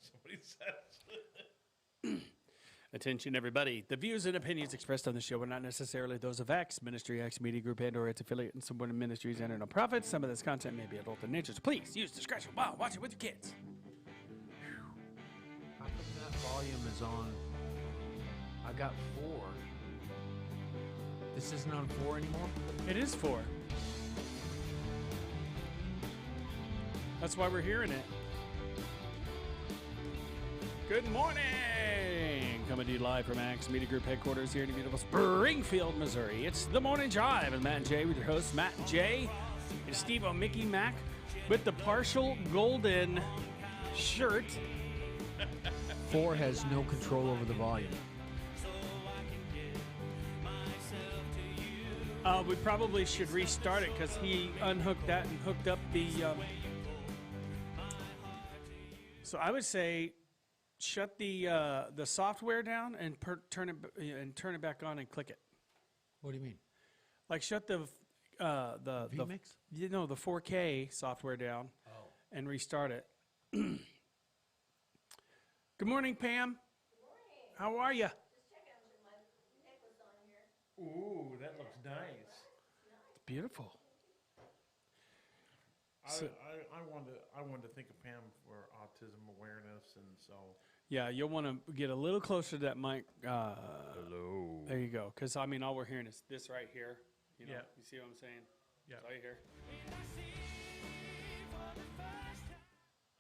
Somebody says. Attention, everybody. The views and opinions expressed on the show are not necessarily those of X, Ministry X Media Group, and or its affiliate and subordinate ministries and or non-profits. Some of this content may be adult in nature, so please use discretion while watching with your kids. How come that volume is on? I got 4. This isn't on 4 anymore? It is 4. That's why we're hearing it. Good morning! Coming to you live from Axe Media Group headquarters here in beautiful Springfield, Missouri. It's the Morning Drive with Matt and Jay with your hosts, Matt and Jay, and Steve Mickey Mac with the partial golden shirt. 4 has no control over the volume. We probably should restart it because he unhooked that and hooked up the... So I would say... Shut the software down and turn it back on and click it. What do you mean? Like shut the vMix? the 4K software down and restart it. Good morning, Pam. Good morning. How are you? Just checking with my necklace on here. Ooh, that looks nice. It's beautiful. I wanted to think of Pam for autism awareness, and so Yeah, you'll want to get a little closer to that mic. Hello. There you go. Because I mean, all we're hearing is this right here. You know, Yeah. You see what I'm saying? Yeah. That's all you hear.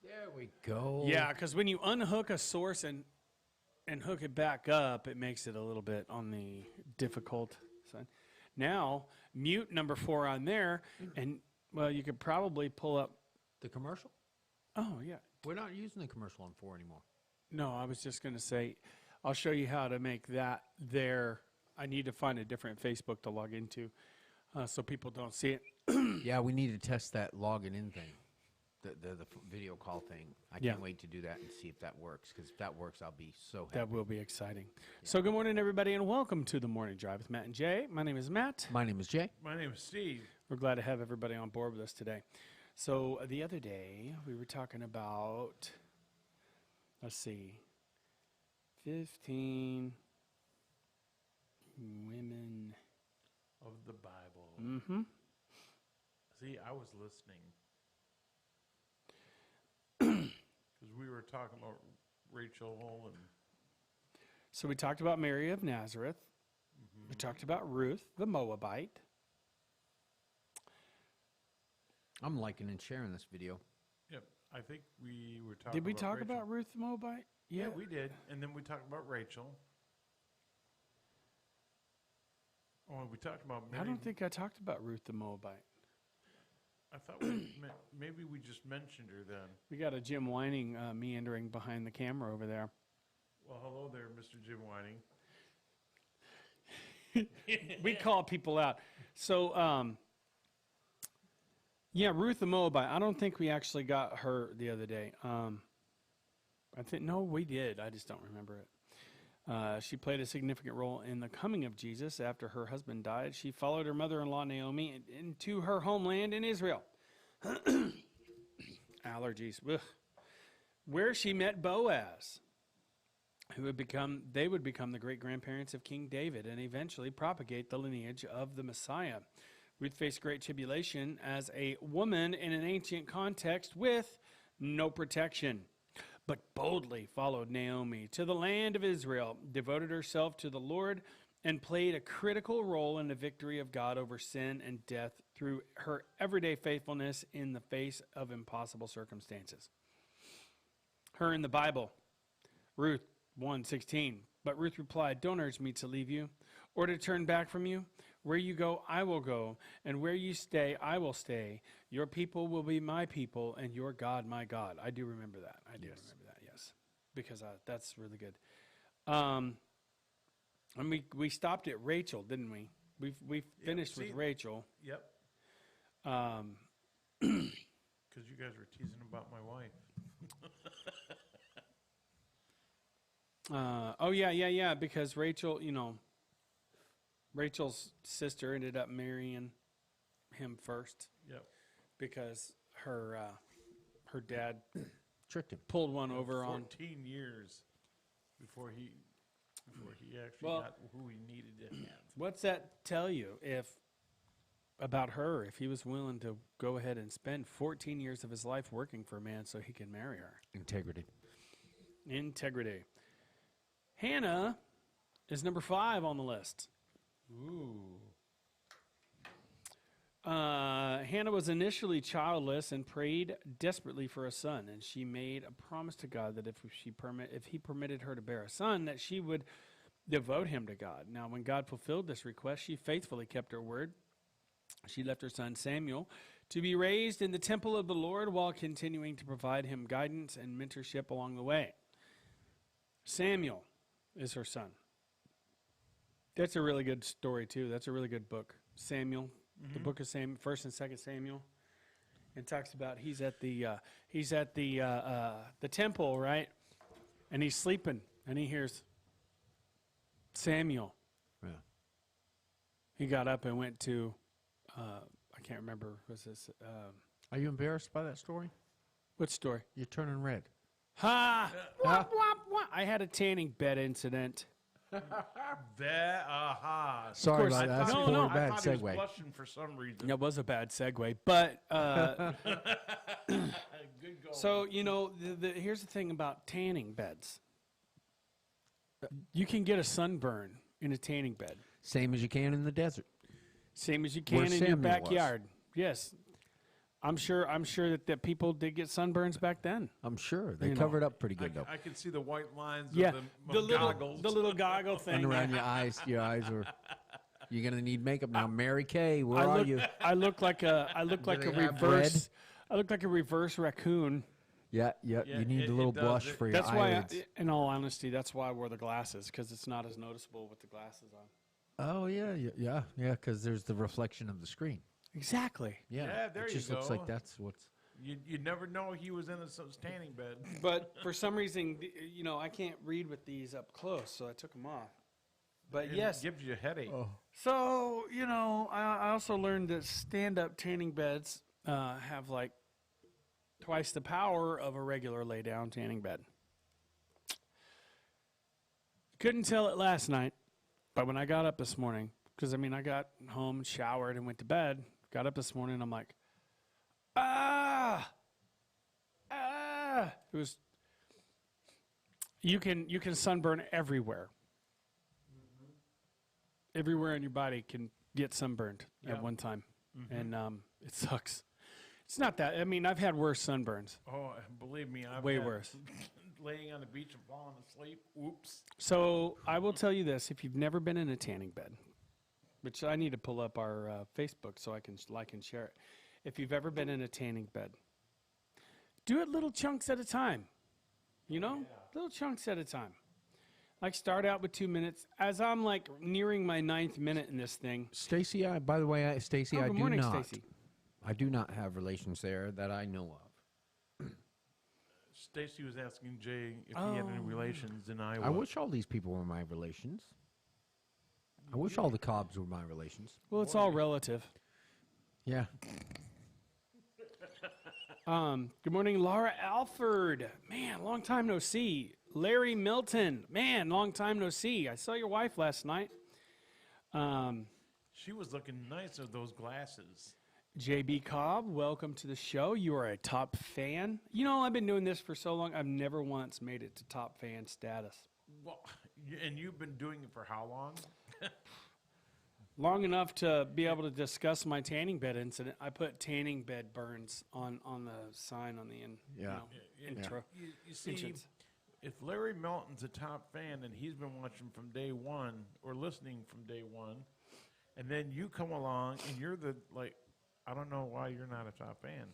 There we go. Yeah, because when you unhook a source and hook it back up, it makes it a little bit on the difficult side. Now, mute number 4 on there, and, well, you could probably pull up. The commercial? Oh, yeah. We're not using the commercial on 4 anymore. No, I was just going to say, I'll show you how to make that there. I need to find a different Facebook to log into so people don't see it. Yeah, we need to test that logging in thing, the video call thing. I can't wait to do that and see if that works, because if that works, I'll be so happy. That will be exciting. Yeah. So good morning, everybody, and welcome to the Morning Drive with Matt and Jay. My name is Matt. My name is Jay. my name is Steve. We're glad to have everybody on board with us today. So the other day, we were talking about, let's see, 15 women Of the Bible. Mm-hmm. See, I was listening. Because we were talking about Rachel and... So we talked about Mary of Nazareth. We talked about Ruth, the Moabite. I'm liking and sharing this video. Yep, I think we were talking Did we about talk Rachel. about Ruth the Moabite? Yeah, we did. And then we talked about Rachel. Oh, we talked about Mary. I don't think I talked about Ruth the Moabite. I thought maybe we just mentioned her then. We got a Jim Whining meandering behind the camera over there. Well, hello there, Mr. Jim Whining. We call people out. So, yeah, Ruth the Moabite. I don't think we actually got her the other day. I think, no, we did. I just don't remember it. She played a significant role in the coming of Jesus after her husband died. She followed her mother-in-law Naomi into her homeland in Israel. Allergies. Ugh. Where she met Boaz, they would become the great-grandparents of King David and eventually propagate the lineage of the Messiah. Ruth faced great tribulation as a woman in an ancient context with no protection, but boldly followed Naomi to the land of Israel, devoted herself to the Lord, and played a critical role in the victory of God over sin and death through her everyday faithfulness in the face of impossible circumstances. Her in the Bible, Ruth 1:16. But Ruth replied, "Don't urge me to leave you or to turn back from you. Where you go, I will go, and where you stay, I will stay. Your people will be my people, and your God, my God." I do remember that. I do remember that, yes. Because that's really good. And we stopped at Rachel, didn't we? We finished with Rachel. Yep. Because you guys were teasing about my wife. Yeah. Because Rachel, Rachel's sister ended up marrying him first. Yep. Because her dad Tricked him. pulled one over on. 14 years before he actually Well- got who he needed to have. What's that tell you about her if he was willing to go ahead and spend 14 years of his life working for a man so he can marry her? Integrity. Integrity. Hannah is number 5 on the list. Ooh. Hannah was initially childless and prayed desperately for a son, and she made a promise to God that if he permitted her to bear a son, that she would devote him to God. Now, when God fulfilled this request, she faithfully kept her word. She left her son Samuel to be raised in the temple of the Lord while continuing to provide him guidance and mentorship along the way. Samuel is her son. That's a really good story too. That's a really good book. Samuel, the book of Samuel, 1st and 2nd Samuel, and talks about he's at the temple, right? And he's sleeping, and he hears Samuel. Yeah. He got up and went to I can't remember. Was this Are you embarrassed by that story? what story? You're turning red. Ha! Womp, womp, womp. I had a tanning bed incident. Sorry course. about that. That's No, a no. poor I bad thought he was segue. blushing for some reason. That was a bad segue, but Good goal. so here's the thing about tanning beds. You can get a sunburn in a tanning bed, Same as you can in the desert. same as you can Where in your Samuel was. backyard. Yes, I'm sure that people did get sunburns back then. I'm sure. They You know. covered up pretty good, though. I can see the white lines Yeah, of the goggles. the little goggle And thing. around your eyes are. You're gonna need makeup now. Mary Kay, where I are look, you? I look like a they have reverse. I look like a reverse raccoon. Yeah. Yeah, You need it- a little it does. blush for your That's why, eyelids. in all honesty, that's why I wore the glasses, because it's not as noticeable with the glasses on. Oh yeah. Because there's the reflection of the screen. Exactly. Yeah, there it you just looks like go. that's what's. You never know he was in a tanning bed. But for some reason, I can't read with these up close, so I took them off. But It yes, gives you a headache. so I also learned that stand-up tanning beds have like twice the power of a regular lay-down tanning bed. Couldn't tell it last night, but when I got up this morning, because I got home, showered, and went to bed. Got up this morning, and I'm like, It was. You can sunburn everywhere. Everywhere in your body can get sunburned Yeah. at one time, and it sucks. It's not that. I've had worse sunburns. Oh, believe me, I've Way had worse. laying on the beach and falling asleep. Oops. So I will tell you this: if you've never been in a tanning bed, which I need to pull up our Facebook so I can like and share it. If you've ever been in a tanning bed, do it little chunks at a time. Little chunks at a time. Like start out with 2 minutes. As I'm like nearing my 9th minute in this thing. Stacy, by the way, Stacy, Oh, I good do morning, not. Stacy. I do not have relations there that I know of. Stacy was asking Jay if he had any relations in Iowa. I wish all these people were my relations. I wish all the Cobbs were my relations. Well, it's all relative. Yeah. Good morning, Laura Alford. Man, long time no see. Larry Milton. Man, long time no see. I saw your wife last night. She was looking nice with those glasses. JB Cobb, welcome to the show. You are a top fan. I've been doing this for so long. I've never once made it to top fan status. Well, and you've been doing it for how long? Long enough to be able to discuss my tanning bed incident. I put tanning bed burns on the sign on the intro. You see, entrance. if Larry Melton's a top fan and he's been watching from day one or listening from day one, and then you come along and you're I don't know why you're not a top fan.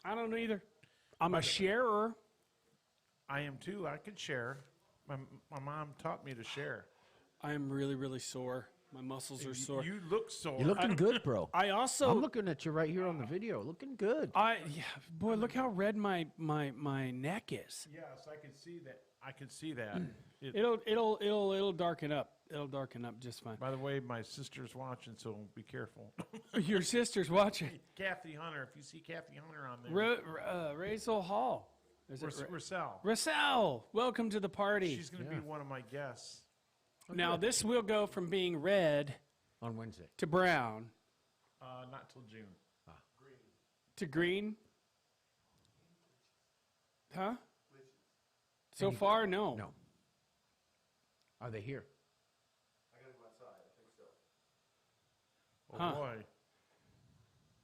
I don't know either. I'm a sharer. I am too. I could share. My mom taught me to share. I am really, really sore. My muscles are sore. You look sore. You're looking good, bro. I also I'm looking at you right here on the video. Looking good. boy, look how red my neck is. Yes, I can see that. I can see that. It'll darken up. It'll darken up just fine. By the way, my sister's watching, so be careful. Your sister's watching. Kathy Hunter, if you see Kathy Hunter on there. Razel Hall. Is it Rousseau. Russell, welcome to the party. She's going to be one of my guests. Now, this will go from being red On Wednesday. to brown Not till June. to green. Huh? So far, no. No. Are they here? Oh, Huh. boy.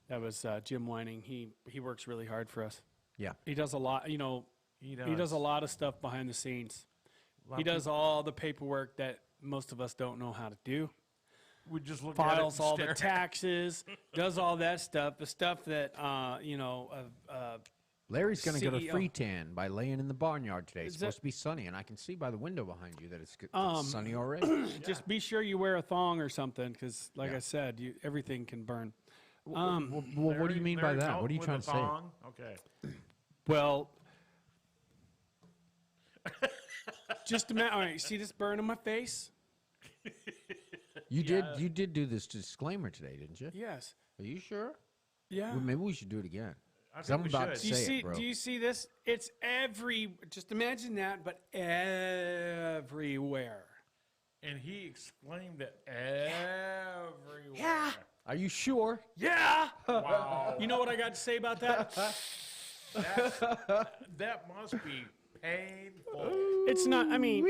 That was Jim Whining. He works really hard for us. Yeah. He does a lot. You know, He he does a lot of stuff behind the scenes. lot He of does all the paperwork that most of us don't know how to do. We just look Files at it all and the stare. taxes, does all that stuff. The stuff that Larry's going to go to CEO. Freetown by laying in the barnyard today. It's Is supposed that- to be sunny, and I can see by the window behind you that it's sunny already. just be sure you wear a thong or something, because like I said, everything can burn. Well, what do you mean by Larry that? What are you Melton trying with to a say? thong? Okay. Well, just a minute. All right, see this burn on my face? You did do this disclaimer today, didn't you? Yes. Are you sure? Yeah. Well, maybe we should do it again. I 'Cause think I'm we about should. to Do you say see? it, bro. Do you see this? It's just imagine that, but everywhere. And he exclaimed it everywhere. Yeah. Are you sure? Yeah. Wow. You know what I got to say about that? That must be painful. It's not. I mean,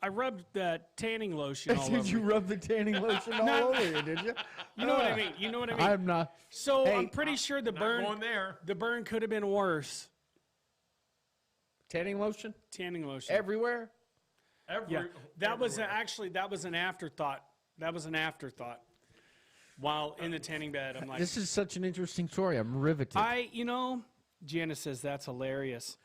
I rubbed the tanning lotion all over. Did you rub the tanning lotion all over you? Did you? You know what I mean? You know what I mean? I'm not. So Hey, I'm pretty sure the Not burn going there. could have been worse. Tanning lotion Tanning lotion. everywhere. Yeah, that was everywhere. actually an afterthought. That was an afterthought. While in the tanning bed, I'm like, This is such an interesting story. I'm riveted. Janice says that's hilarious,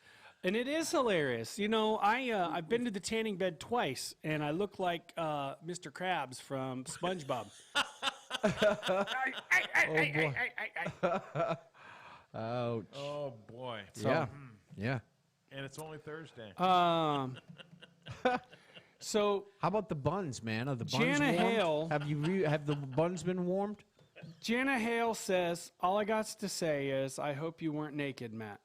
and it is hilarious. I've been to the tanning bed twice, and I look like Mr. Krabs from SpongeBob. Ouch. Oh boy. Yeah. Yeah. And it's only Thursday. So How about the buns, man? Are the buns Jana warmed? Hale- Have the buns been warmed? Jana Hale says, all I got to say is, I hope you weren't naked, Matt.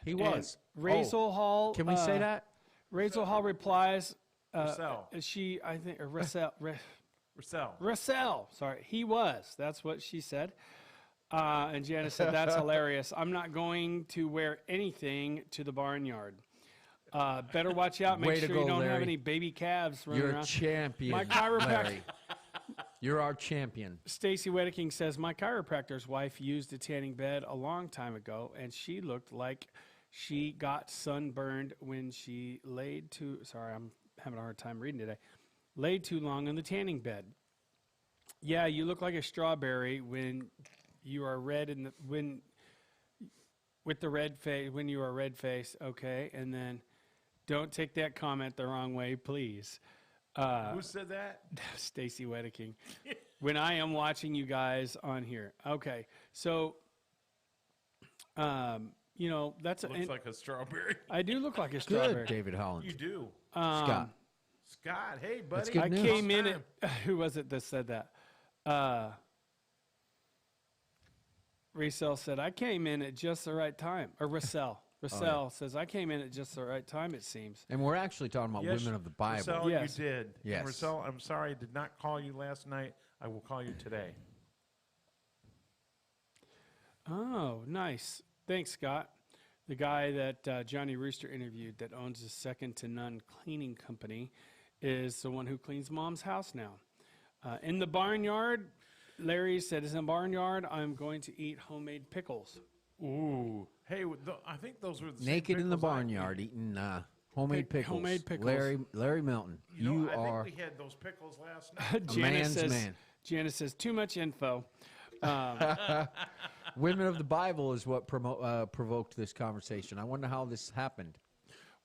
He And was. Razel Hall. Can we say that? Razel Hall replies, Russell. Russell, sorry, he was. That's what she said. And Janice said, that's hilarious. I'm not going to wear anything to the barnyard. Better watch out. Make Way to sure go, you don't have Larry. any baby calves running You're a around. champion, My chiropractor- Larry. You're our champion. Stacy Wedeking says, my chiropractor's wife used a tanning bed a long time ago, and she looked like she got sunburned when she laid too, sorry, I'm having a hard time reading today, laid too long in the tanning bed. Yeah, you look like a strawberry when you are red in the, with the red face, when you are red face, okay, and then don't take that comment the wrong way, please. Who said that? Stacy Wedeking. When I am watching you guys on here. Okay. So, that's Looks like a strawberry. I do look like a Good, strawberry. David Holland. You do. Scott. Scott, hey, buddy. good I news. came in Long at, who was it that said that? Resell said, I came in at just the right time. Or Russell says, I came in at just the right time, it seems. And we're actually talking about Yes, women of the Bible. Russell, Yes. you did. Yes. And Russell, I'm sorry I did not call you last night. I will call you today. Oh, nice. Thanks, Scott. The guy that Johnny Rooster interviewed that owns a second to none cleaning company is the one who cleans Mom's house now. In the barnyard, Larry said, in the barnyard, I'm going to eat homemade pickles. Ooh. Hey, I think those were the same Naked in the pickles I barnyard eating homemade pickles. Homemade pickles. Larry Melton. You You are I think we had those pickles last night. a man's man. Janice says, too much info. Women of the Bible is what provoked this conversation. I wonder how this happened.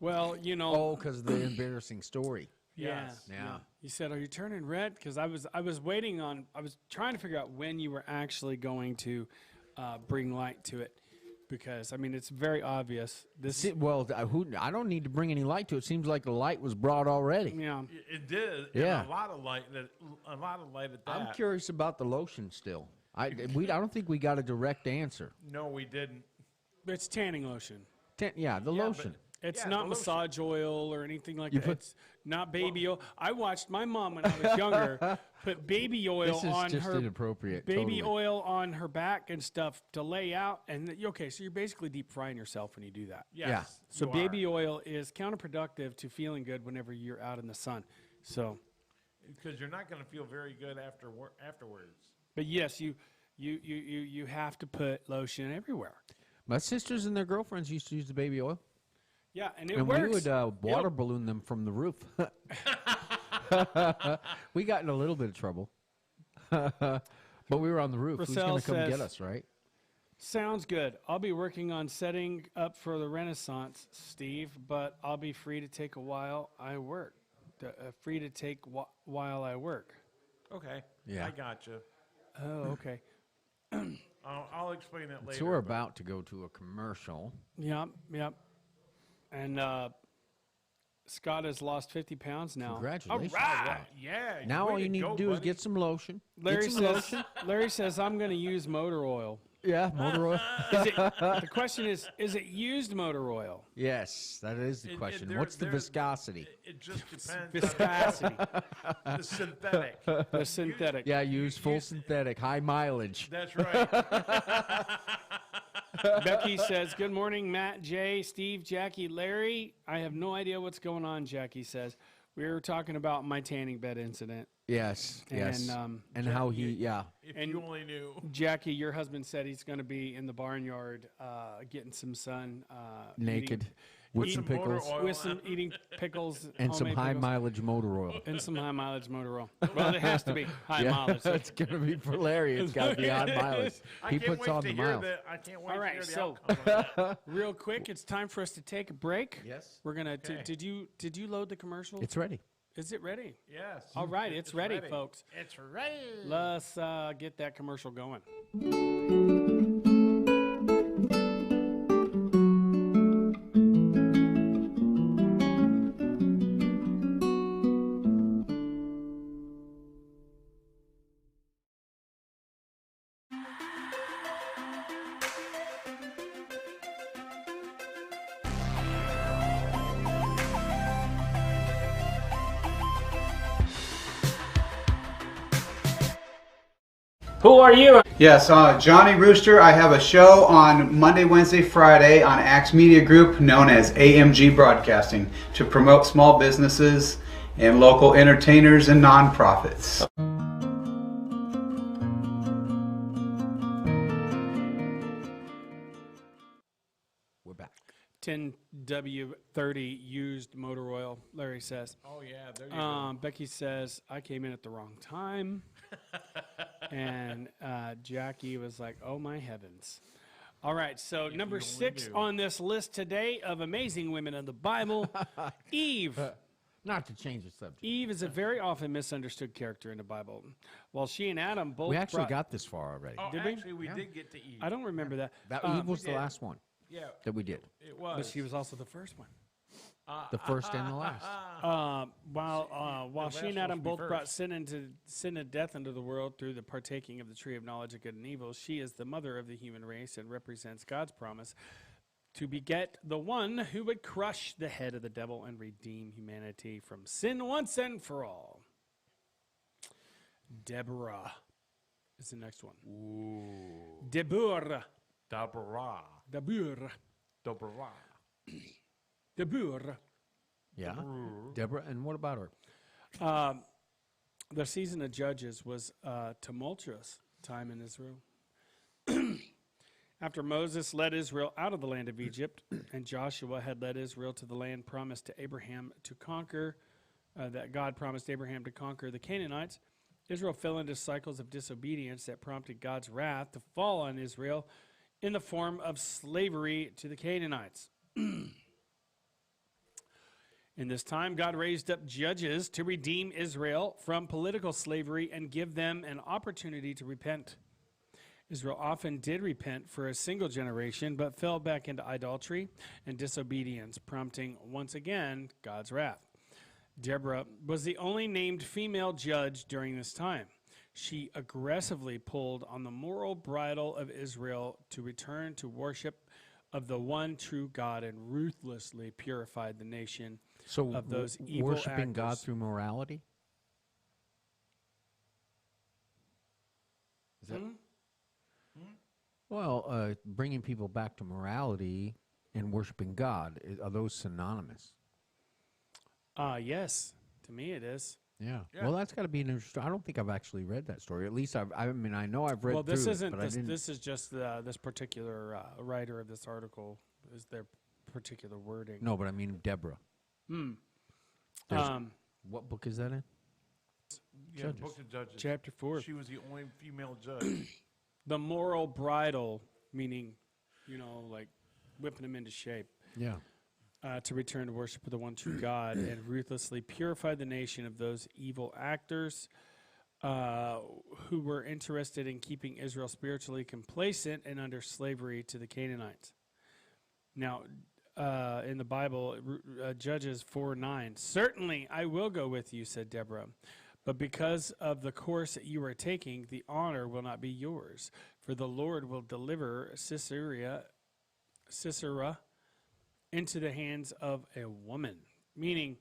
Well, Oh, because of the embarrassing story. yeah. Yes. Yeah. He said, are you turning red? Because I was waiting on, I was trying to figure out when you were actually going to bring light to it. Because, I mean, it's very obvious. This, Well, I don't need to bring any light to it. Seems like the light was brought already. yeah. It did. Yeah. And a lot of light at that. I'm curious about the lotion still. I don't think we got a direct answer. No, we didn't. It's tanning lotion. Yeah, the lotion. It's Yeah, not the lotion. massage oil or anything like You that. put- It's not baby oil. I watched my mom when I was younger put baby oil This is on just her inappropriate. baby totally. oil on her back and stuff to lay out. And okay, so you're basically deep frying yourself when you do that. Yes, Yeah. So you baby oil is counterproductive to feeling good whenever you're out in the sun. So, because you're not going to feel very good afterwards. but yes, you have to put lotion everywhere. My sisters and their girlfriends used to use the baby oil. Yeah, and it And works. we would water It'll- balloon them from the roof. We got in a little bit of trouble. But we were on the roof. Who's Rochelle going to come get says- us, right? Sounds good. I'll be working on setting up for the Renaissance, Steve, but I'll be free to take a while I work. Free to take while I work. Okay. Yeah. I got you. Oh, okay. I'll explain it later. So we're but- about to go to a commercial. Yep. And Scott has lost 50 pounds now. Congratulations. All right. Yeah. Now way all you to need go, to do is buddy. get some lotion. Larry Get some says, lotion. Larry says, I'm going to use motor oil. Yeah, motor oil. The question is it used motor oil? Yes, that is the question. What's the viscosity? It just depends Viscosity. on the synthetic. The synthetic. Yeah, use full synthetic, high mileage. That's right. Becky says, good morning, Matt, Jay, Steve, Jackie, Larry. I have no idea what's going on, Jackie says. We were talking about my tanning bed incident. Yes, yes. And, And how he, yeah. If And- you only knew. Jackie, your husband said he's going to be in the barnyard getting some sun. Naked with some Eating motor pickles oil. With some eating pickles. and some homemade high pickles, mileage motor oil. and some high mileage motor oil. Well, it has to be high Yeah, mileage. so- it's going to be for Larry. It's got to be high mileage. I He can't puts wait on to the hear miles. I can't wait All to right, hear the so- outcome of that. Real quick, it's time for us to take a break. Yes. We're gonna. Okay. Did you load the commercial? It's ready. Is it ready? Yes. All right, it's ready, folks. It's ready. Let's get that commercial going. Who are you? Yes, Johnny Rooster. I have a show on Monday, Wednesday, Friday on Axe Media Group known as AMG Broadcasting to promote small businesses and local entertainers and nonprofits. We're back. 10W30 used motor oil, Larry says. Oh yeah, there you go. Becky says, I came in at the wrong time. And Jackie was like, oh my heavens. All right, so number you only 6 knew. on this list today of amazing women of the Bible, Eve. Not to change the subject. Eve is a very often misunderstood character in the Bible. While she and Adam both We actually brought- got this far already. Oh, did we? actually, we did get to eat. I don't remember that. That Um, Eve was the did. last one Yeah, that we did. it was. but she was also the first one. The first and the last. While she and last Adam supposed to be both brought first. sin and death into the world through the partaking of the tree of knowledge of good and evil, she is the mother of the human race and represents God's promise to beget the one who would crush the head of the devil and redeem humanity from sin once and for all. Deborah is the next one. Deborah. Deborah. Deborah. Deborah. Deborah. Yeah. Deborah, and what about her? The season of Judges was a tumultuous time in Israel. After Moses led Israel out of the land of Egypt, and Joshua had led Israel to the land promised to Abraham to conquer, that God promised Abraham to conquer the Canaanites, Israel fell into cycles of disobedience that prompted God's wrath to fall on Israel in the form of slavery to the Canaanites. In this time, God raised up judges to redeem Israel from political slavery and give them an opportunity to repent. Israel often did repent for a single generation, but fell back into idolatry and disobedience, prompting once again God's wrath. Deborah was the only named female judge during this time. She aggressively pulled on the moral bridle of Israel to return to worship of the one true God and ruthlessly purified the nation So of those evil worshiping God actors. through morality? Is that, well, bringing people back to morality and worshiping God, are those synonymous? Yes, to me it is. Yeah. Yeah. Well, that's got to be an interesting. I don't think I've actually read that story. At least I mean, I know I've read Well, this through isn't. it, but I didn't. This is just this particular writer of this article is their particular wording. No, but I mean Deborah. Um, What book is that in? Yeah, Judges. Book of Judges. chapter 4. She was the only female judge. The moral bridle, meaning, like whipping them into shape. Yeah. To return to worship of the one true God and ruthlessly purify the nation of those evil actors who were interested in keeping Israel spiritually complacent and under slavery to the Canaanites. Now, in the Bible, Judges 4:9, certainly I will go with you, said Deborah, but because of the course that you are taking, the honor will not be yours, for the Lord will deliver Sisera into the hands of a woman. Meaning,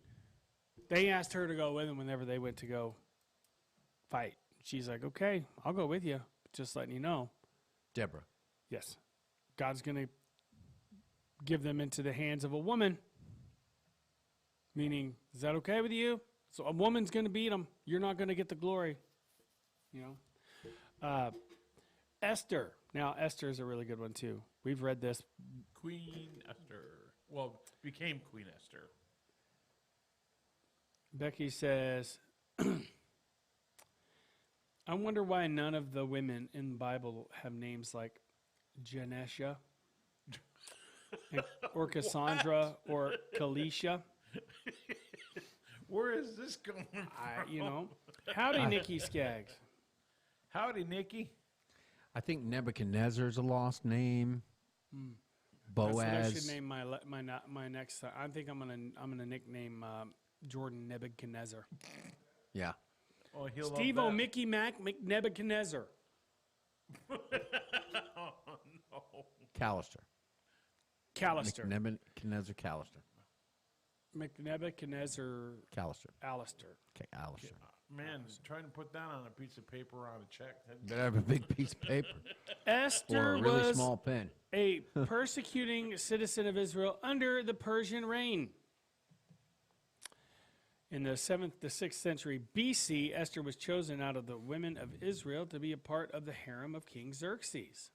they asked her to go with them whenever they went to go fight. She's like, okay, I'll go with you. Just letting you know. Deborah. Yes. God's going to give them into the hands of a woman. Meaning, is that okay with you? So a woman's going to beat them. You're not going to get the glory. Esther. Now, Esther is a really good one, too. We've read this. Queen Esther. Well, became Queen Esther. Becky says, I wonder why none of the women in the Bible have names like Janesha or Cassandra or Kalisha. Where is this going from? Howdy, Nikki Skaggs. Howdy, Nikki. I think Nebuchadnezzar's a lost name. That's what I Boaz. should name my next son. I think I'm gonna nickname Jordan Nebuchadnezzar. Yeah. Oh, he'll love Steve-O that. Mickey Mac McNebuchadnezzar. Oh, no. Callister. Callister. Nebuchadnezzar Callister. McNebuchadnezzar Callister. Alistair. Okay, Alistair. Man, trying to put that on a piece of paper on a check. Better have a big piece of paper or Esther a really was small pen. a persecuting citizen of Israel under the Persian reign. In the 7th to 6th century BC, Esther was chosen out of the women of Israel to be a part of the harem of King Xerxes.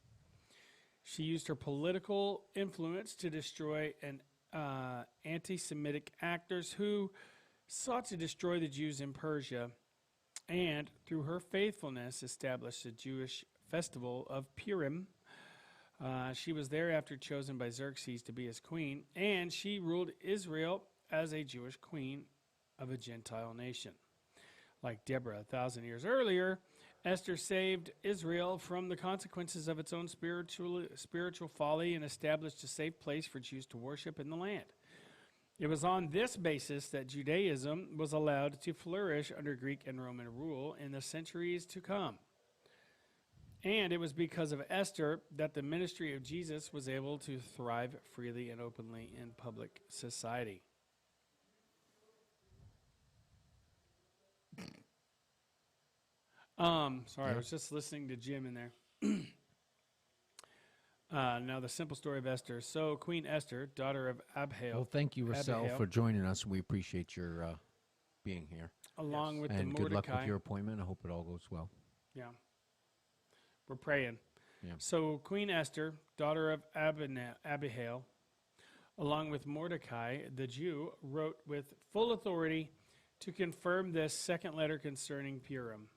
She used her political influence to destroy anti-Semitic actors who sought to destroy the Jews in Persia, and through her faithfulness established the Jewish festival of Purim. She was thereafter chosen by Xerxes to be his queen, and she ruled Israel as a Jewish queen of a Gentile nation. Like Deborah 1,000 years earlier, Esther saved Israel from the consequences of its own spiritual folly and established a safe place for Jews to worship in the land. It was on this basis that Judaism was allowed to flourish under Greek and Roman rule in the centuries to come. And it was because of Esther that the ministry of Jesus was able to thrive freely and openly in public society. Sorry, I was just listening to Jim in there. Now, the simple story of Esther. So, Queen Esther, daughter of Abihail. Well, thank you, Russell, Abihail. for joining us. We appreciate your being here. Along with the And good luck Mordecai. with your appointment. I hope it all goes well. Yeah. We're praying. Yeah. So, Queen Esther, daughter of Abihail, along with Mordecai, the Jew, wrote with full authority to confirm this second letter concerning Purim.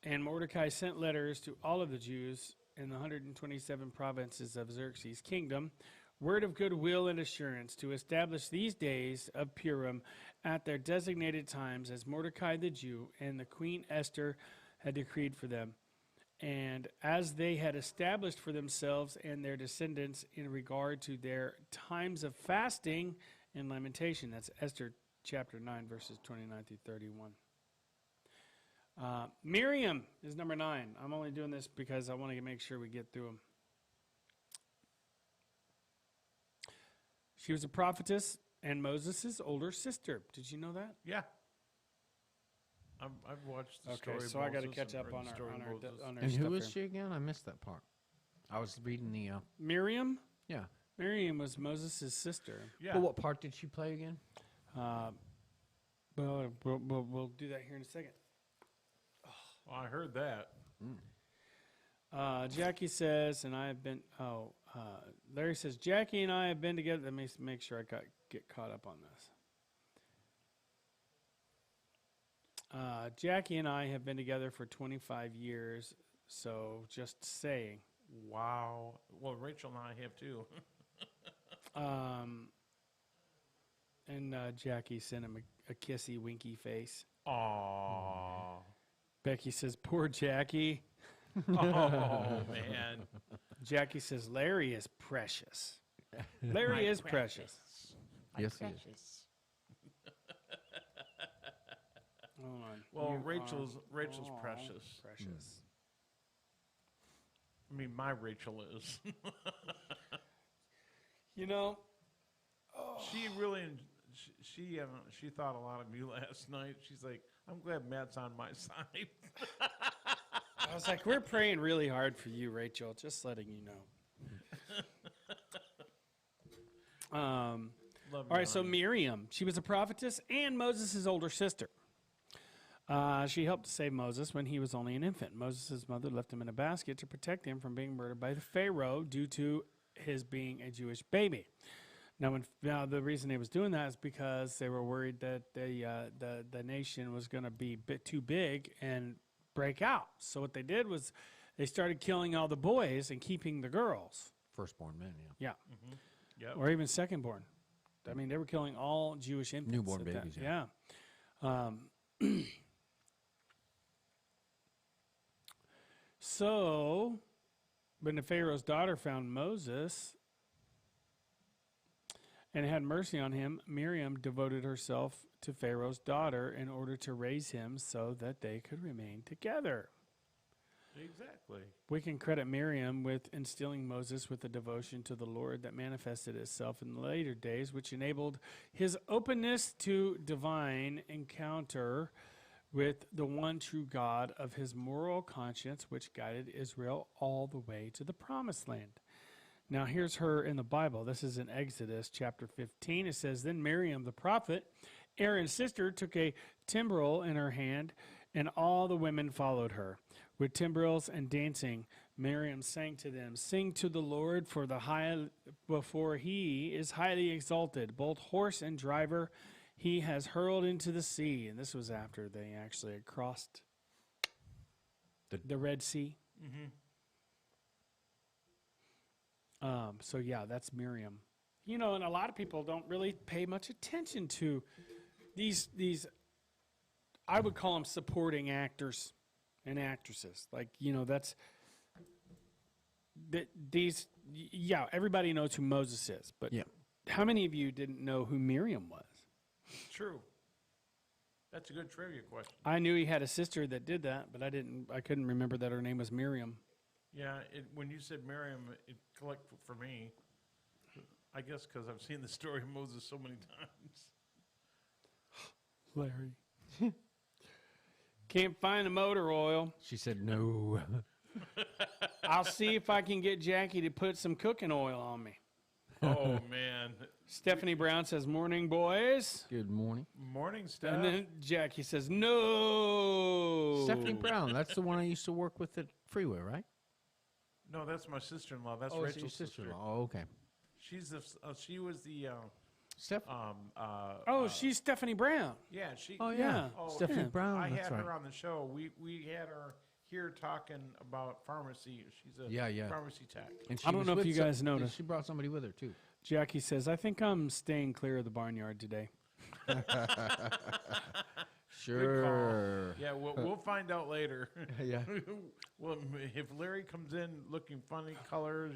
And Mordecai sent letters to all of the Jews in the 127 provinces of Xerxes' kingdom, word of goodwill and assurance to establish these days of Purim at their designated times as Mordecai the Jew and the Queen Esther had decreed for them, and as they had established for themselves and their descendants in regard to their times of fasting and lamentation. That's Esther chapter 9, verses 29 through 31. Miriam is number 9. I'm only doing this because I want to make sure we get through them. She was a prophetess and Moses' older sister. Did you know that? Yeah. I've watched the story. Okay, of so I got to Moses catch and up read on the our story on of our, Moses. on our And stuff who is here. she again? I missed that part. I was reading the. Miriam? Yeah. Miriam was Moses' sister. Yeah. Well, what part did she play again? Well, we'll do that here in a second. Well, I heard that. Jackie says, and I have been. Larry says, Jackie and I have been together. Let me make sure I get caught up on this. Jackie and I have been together for 25 years. So just saying. Wow. Well, Rachel and I have too. And Jackie sent him a kissy, winky face. Aww. Becky says, poor Jackie. Oh, man. Jackie says, Larry is precious. Larry is precious. Yes, he is. Hold on. Well, You Rachel's are precious. Precious. I mean, my Rachel is. You know, She really, she thought a lot of me last night. She's like, I'm glad Matt's on my side. I was like, we're praying really hard for you, Rachel. Just letting you know. Love All you, right, so honey. Miriam, she was a prophetess and Moses' older sister. She helped to save Moses when he was only an infant. Moses' mother left him in a basket to protect him from being murdered by the Pharaoh due to his being a Jewish baby. Now, the reason they was doing that is because they were worried that the nation was going to be a bit too big and break out. So what they did was they started killing all the boys and keeping the girls. Firstborn men, yeah. Yeah. Yep. Or even secondborn. I mean, they were killing all Jewish infants. Newborn at that- babies, yeah. So, when the Pharaoh's daughter found Moses and had mercy on him, Miriam devoted herself to Pharaoh's daughter in order to raise him so that they could remain together. Exactly. We can credit Miriam with instilling Moses with a devotion to the Lord that manifested itself in the later days, which enabled his openness to divine encounter with the one true God of his moral conscience, which guided Israel all the way to the promised land. Now, here's her in the Bible. This is in Exodus chapter 15. It says, Then Miriam the prophet, Aaron's sister, took a timbrel in her hand, and all the women followed her. With timbrels and dancing, Miriam sang to them, Sing to the Lord, for he is highly exalted, both horse and driver he has hurled into the sea. And this was after they actually had crossed the Red Sea. So yeah, that's Miriam. You know, and a lot of people don't really pay much attention to these I would call them supporting actors and actresses. Like, you know, everybody knows who Moses is, but Yeah. how many of you didn't know who Miriam was? True. That's a good trivia question. I knew he had a sister that did that, but I couldn't remember that her name was Miriam. Yeah, when you said Miriam, it clicked for me. I guess because I've seen the story of Moses so many times. Larry. Can't find the motor oil. She said no. I'll see if I can get Jackie to put some cooking oil on me. Oh, man. Stephanie Brown says, Morning, boys. Good morning. Morning, Steph. And then Jackie says, No. Stephanie Brown, that's the one I used to work with at Freeway, right? No, that's my sister-in-law. That's it's your Rachel's sister. sister-in-law. Oh, okay. She was the Steph. She's Stephanie Brown. yeah, she Oh, yeah. yeah. Oh, Stephanie yeah. Brown. I that's had right. her on the show. We had her here talking about pharmacy. She's a Yeah. pharmacy tech. And she I don't was know if with you some- guys noticed. She brought somebody with her, too. Jackie says, I think I'm staying clear of the barnyard today. Sure. Yeah, we'll find out later. Yeah. Well, if Larry comes in looking funny colors,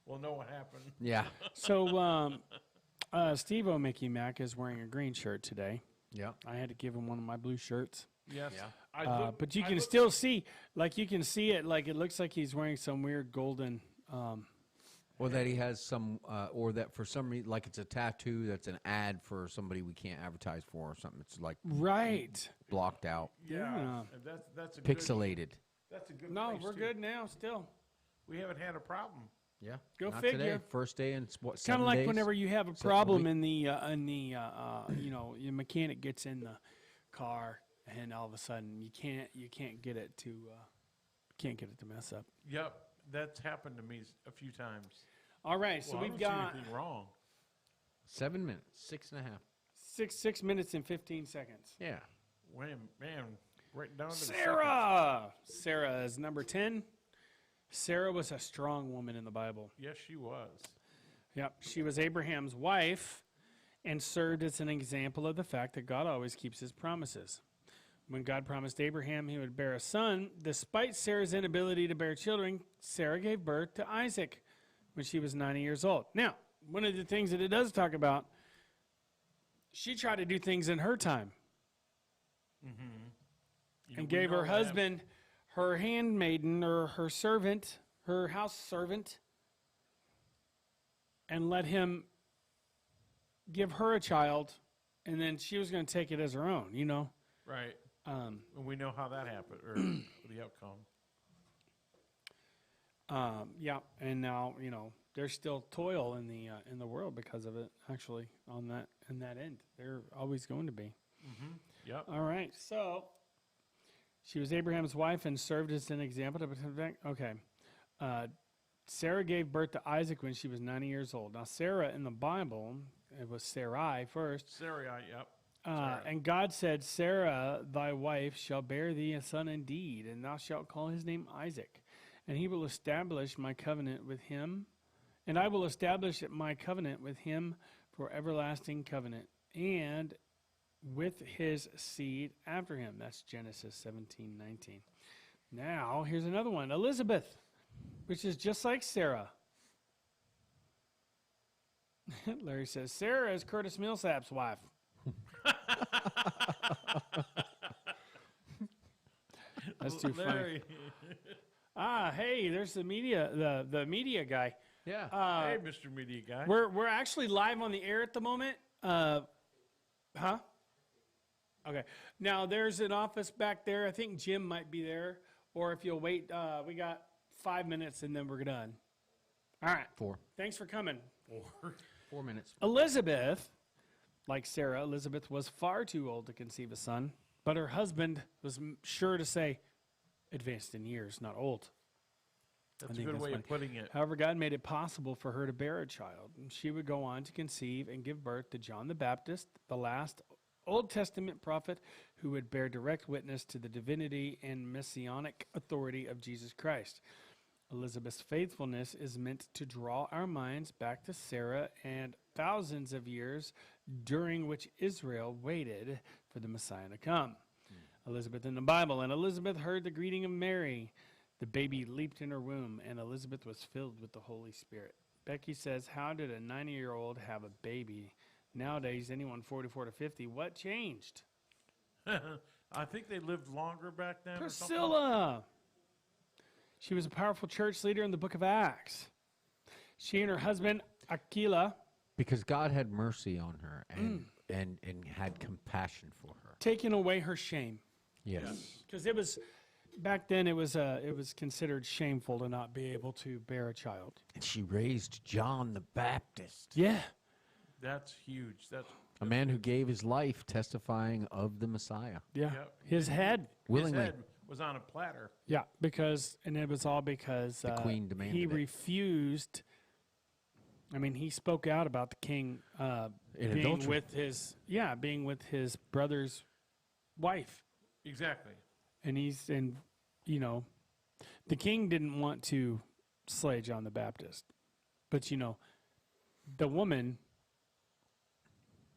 we'll know what happened. Yeah. So Steve O. Mickey Mac is wearing a green shirt today. Yeah. I had to give him one of my blue shirts. Yes. Yeah. But you can still see, like you can see it, like it looks like he's wearing some weird golden Or that he has some, or that for some reason, like it's a tattoo that's an ad for somebody we can't advertise for or something. It's like Right. blocked out, Yeah. And that's a pixelated. Good, that's a good. No, place, we're too. good now. Still, We haven't had a problem. Yeah. Go Not figure. Today. First day in what? kind 7 of like days? whenever you have a Except for problem week. in the you know, your mechanic gets in the car, and all of a sudden you can't get it to mess up. Yep, that's happened to me a few times. All right, so Well, I we've don't see got anything wrong. 7 minutes, 6.5. 6 minutes and 15 seconds. Yeah. Man, right down to the Sarah is number 10. Sarah was a strong woman in the Bible. seconds. Yes, she was. Yep, she was Abraham's wife and served as an example of the fact that God always keeps his promises. When God promised Abraham he would bear a son, despite Sarah's inability to bear children, Sarah gave birth to Isaac when she was 90 years old. Now, one of the things that it does talk about, she tried to do things in her time You- and we gave know her that. husband her handmaiden or her servant, her house servant, and let him give her a child, and then she was going to take it as her own, you know. Right. Um, And we know how that happened, or the outcome. yeah, and now you know there's still toil in the world because of it. Actually, on that end, they're always going to be. Yep. All right, so she was Abraham's wife and served as an example. Okay, Sarah gave birth to Isaac when she was 90 years old. Now, Sarah in the Bible, it was Sarai first. Sarai, yep. And God said, Sarah, thy wife, shall bear thee a son indeed, and thou shalt call his name Isaac. And he will establish my covenant with him, and I will establish my covenant with him for everlasting covenant, and with his seed after him. That's Genesis 17:19. Now, here's another one. Elizabeth, which is just like Sarah. Larry says, Sarah is Curtis Millsap's wife. That's too funny. Larry. Hey, there's the media, the media guy. Yeah. Hey, Mr. Media Guy. We're actually live on the air at the moment. Huh? Okay. Now there's an office back there. I think Jim might be there. Or if you'll wait, we got 5 minutes and then we're done. All right. 4. Thanks for coming. 4 minutes. Elizabeth, like Sarah, Elizabeth was far too old to conceive a son, but her husband was sure to say, advanced in years, not old. That's I a think good that's way funny. of putting it. However, God made it possible for her to bear a child. And she would go on to conceive and give birth to John the Baptist, the last Old Testament prophet who would bear direct witness to the divinity and messianic authority of Jesus Christ. Elizabeth's faithfulness is meant to draw our minds back to Sarah and thousands of years during which Israel waited for the Messiah to come. Elizabeth in the Bible. And Elizabeth heard the greeting of Mary. The baby leaped in her womb, and Elizabeth was filled with the Holy Spirit. Becky says, how did a 90-year-old have a baby? Nowadays, anyone 44 to 50, what changed? I think they lived longer back then. Or something. Priscilla! She was a powerful church leader in the book of Acts. She and her husband, Aquila, Because God had mercy on her and had compassion for her. taken away her shame. Yes. Because it was, back then, it was considered shameful to not be able to bear a child. And she raised John the Baptist, Yeah. That's huge. That's a man who gave his life testifying of the Messiah. Yeah. Yep. His head. Willingly. His head was on a platter. Yeah, and it was all because The queen demanded he it. refused. I mean, he spoke out about the king In being adultery. being with his brother's wife, Exactly. and the king didn't want to slay John the Baptist, but the woman,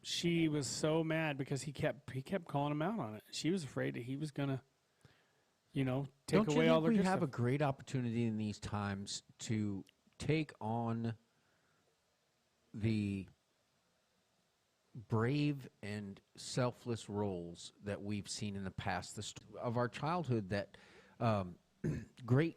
she was so mad because he kept calling him out on it. She was afraid that he was gonna, take Don't away you all think their we have stuff. a great opportunity in these times to take on the brave and selfless roles that we've seen in the past of our childhood that great